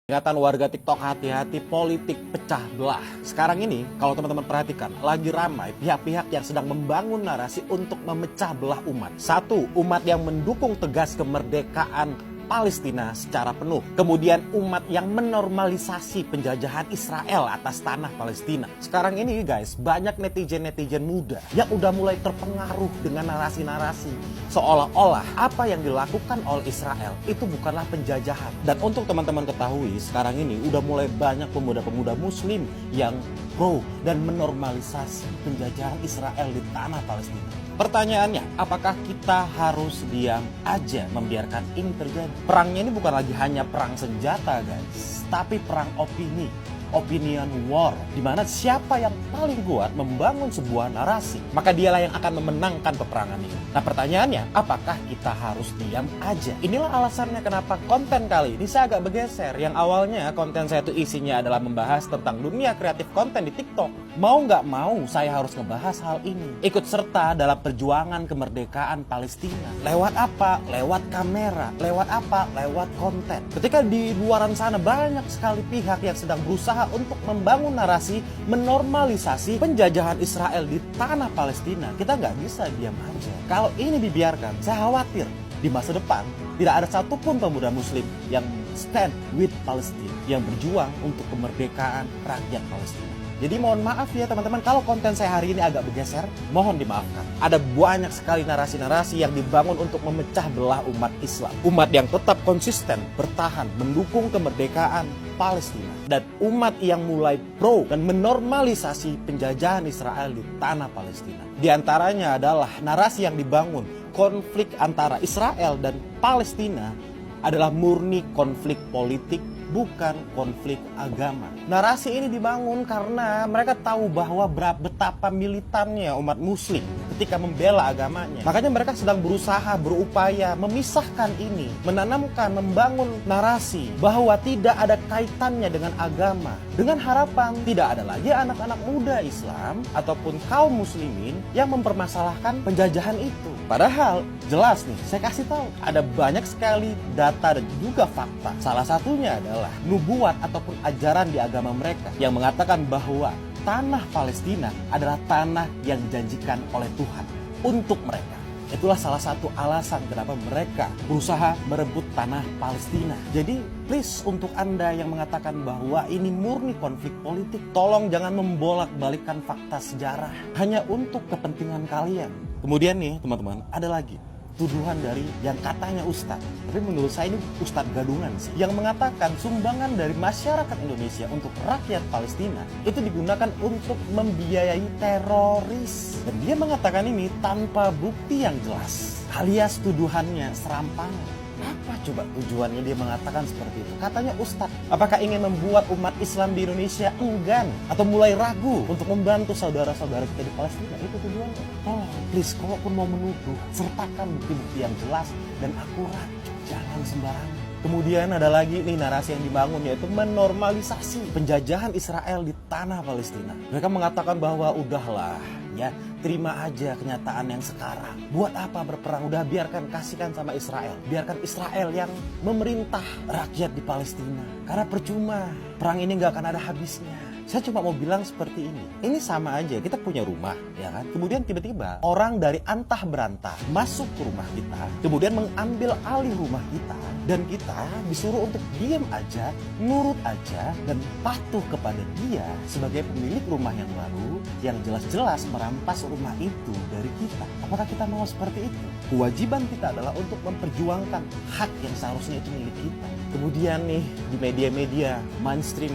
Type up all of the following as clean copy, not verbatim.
Ingatan warga TikTok, hati-hati, politik pecah belah. Sekarang ini kalau teman-teman perhatikan, lagi ramai pihak-pihak yang sedang membangun narasi untuk memecah belah umat. Satu, umat yang mendukung tegas kemerdekaan Palestina secara penuh. Kemudian umat yang menormalisasi penjajahan Israel atas tanah Palestina. Sekarang ini guys, banyak netizen-netizen muda yang udah mulai terpengaruh dengan narasi-narasi seolah-olah apa yang dilakukan oleh Israel itu bukanlah penjajahan. Dan untuk teman-teman ketahui, sekarang ini udah mulai banyak pemuda-pemuda muslim yang pro dan menormalisasi penjajahan Israel di tanah Palestina. Pertanyaannya, apakah kita harus diam aja membiarkan ini terjadi? Perangnya ini bukan lagi hanya perang senjata guys, tapi perang opini. Opinion war, di mana siapa yang paling kuat membangun sebuah narasi, maka dialah yang akan memenangkan peperangan ini. Nah pertanyaannya, apakah kita harus diam aja? Inilah alasannya kenapa konten kali ini saya agak bergeser. Yang awalnya konten saya itu isinya adalah membahas tentang dunia kreatif konten di TikTok. Mau nggak mau saya harus ngebahas hal ini. Ikut serta dalam perjuangan kemerdekaan Palestina. Lewat apa? Lewat kamera. Lewat apa? Lewat konten. Ketika di luaran sana banyak sekali pihak yang sedang berusaha untuk membangun narasi menormalisasi penjajahan Israel di tanah Palestina, kita nggak bisa diam aja. Kalau ini dibiarkan, saya khawatir di masa depan tidak ada satupun pemuda muslim yang stand with Palestine, yang berjuang untuk kemerdekaan rakyat Palestina. Jadi mohon maaf ya teman-teman, kalau konten saya hari ini agak bergeser, mohon dimaafkan. Ada banyak sekali narasi-narasi yang dibangun untuk memecah belah umat Islam. Umat yang tetap konsisten, bertahan, mendukung kemerdekaan Palestina. Dan umat yang mulai pro dan menormalisasi penjajahan Israel di tanah Palestina. Di antaranya adalah narasi yang dibangun, konflik antara Israel dan Palestina adalah murni konflik politik, bukan konflik agama. Narasi ini dibangun karena mereka tahu bahwa betapa militannya umat muslim ketika membela agamanya. Makanya mereka sedang berusaha, berupaya memisahkan ini, menanamkan, membangun narasi bahwa tidak ada kaitannya dengan agama. Dengan harapan tidak ada lagi anak-anak muda Islam ataupun kaum muslimin yang mempermasalahkan penjajahan itu. Padahal jelas nih, saya kasih tahu, ada banyak sekali data dan juga fakta. Salah satunya adalah nubuat ataupun ajaran di agama mereka yang mengatakan bahwa tanah Palestina adalah tanah yang dijanjikan oleh Tuhan untuk mereka. Itulah salah satu alasan kenapa mereka berusaha merebut tanah Palestina. Jadi please, untuk Anda yang mengatakan bahwa ini murni konflik politik, tolong jangan membolak-balikkan fakta sejarah hanya untuk kepentingan kalian. Kemudian nih teman-teman, ada lagi tuduhan dari yang katanya ustadz, tapi menurut saya ini ustadz gadungan sih, yang mengatakan sumbangan dari masyarakat Indonesia untuk rakyat Palestina itu digunakan untuk membiayai teroris. Dan dia mengatakan ini tanpa bukti yang jelas, alias tuduhannya serampangan. Apa coba tujuannya dia mengatakan seperti itu? Katanya ustadz, apakah ingin membuat umat Islam di Indonesia enggan atau mulai ragu untuk membantu saudara-saudara kita di Palestina? Itu tujuannya. Oh, please, kalaupun mau menuduh, sertakan bukti-bukti yang jelas dan akurat. Jangan sembarangan. Kemudian ada lagi nih narasi yang dibangun, yaitu menormalisasi penjajahan Israel di tanah Palestina. Mereka mengatakan bahwa udahlah ya, terima aja kenyataan yang sekarang. Buat apa berperang? Udah biarkan, kasihkan sama Israel. Biarkan Israel yang memerintah rakyat di Palestina. Karena percuma, perang ini gak akan ada habisnya. Saya cuma mau bilang seperti ini. Ini sama aja, kita punya rumah, ya kan? Kemudian tiba-tiba orang dari antah berantah masuk ke rumah kita, kemudian mengambil alih rumah kita, dan kita disuruh untuk diam aja, nurut aja, dan patuh kepada dia sebagai pemilik rumah yang baru, yang jelas-jelas merampas rumah itu dari kita. Apakah kita mau seperti itu? Kewajiban kita adalah untuk memperjuangkan hak yang seharusnya itu milik kita. Kemudian nih, di media-media mainstream,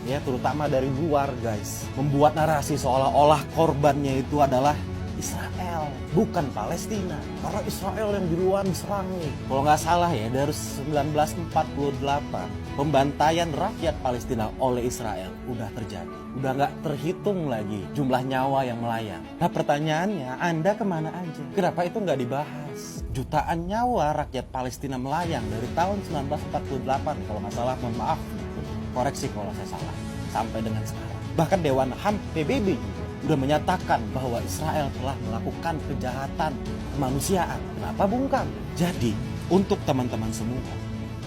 ya terutama dari luar guys, membuat narasi seolah-olah korbannya itu adalah Israel, bukan Palestina. Karena Israel yang duluan diserang nih. Kalau nggak salah ya, dari 1948 pembantaian rakyat Palestina oleh Israel udah terjadi. Udah nggak terhitung lagi jumlah nyawa yang melayang. Nah pertanyaannya, Anda kemana aja? Kenapa itu nggak dibahas? Jutaan nyawa rakyat Palestina melayang dari tahun 1948, kalau nggak salah, mohon maaf, koreksi kalau saya salah, sampai dengan sekarang. Bahkan Dewan HAM PBB juga udah menyatakan bahwa Israel telah melakukan kejahatan kemanusiaan. Kenapa bungkam? Jadi untuk teman-teman semua,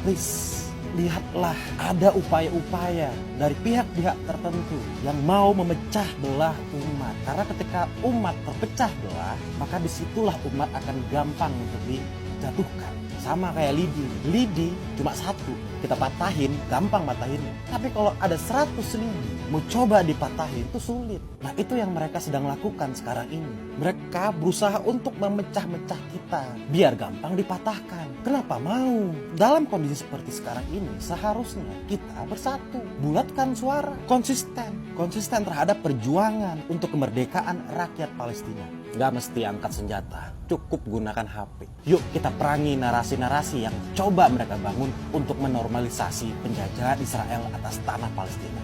please lihatlah ada upaya-upaya dari pihak-pihak tertentu yang mau memecah belah umat. Karena ketika umat terpecah belah, maka disitulah umat akan gampang untuk dijatuhkan. Sama kayak lidi. Lidi cuma satu, kita patahin, gampang matahin. Tapi kalau ada 100 lidi, mau coba dipatahin itu sulit. Nah itu yang mereka sedang lakukan sekarang ini. Mereka berusaha untuk memecah-mecah kita, biar gampang dipatahkan. Kenapa mau? Dalam kondisi seperti sekarang ini, seharusnya kita bersatu. Bulatkan suara, konsisten. Konsisten terhadap perjuangan untuk kemerdekaan rakyat Palestina. Gak mesti angkat senjata, cukup gunakan HP. Yuk kita perangi narasi-narasi yang coba mereka bangun untuk menormalisasi penjajahan Israel atas tanah Palestina.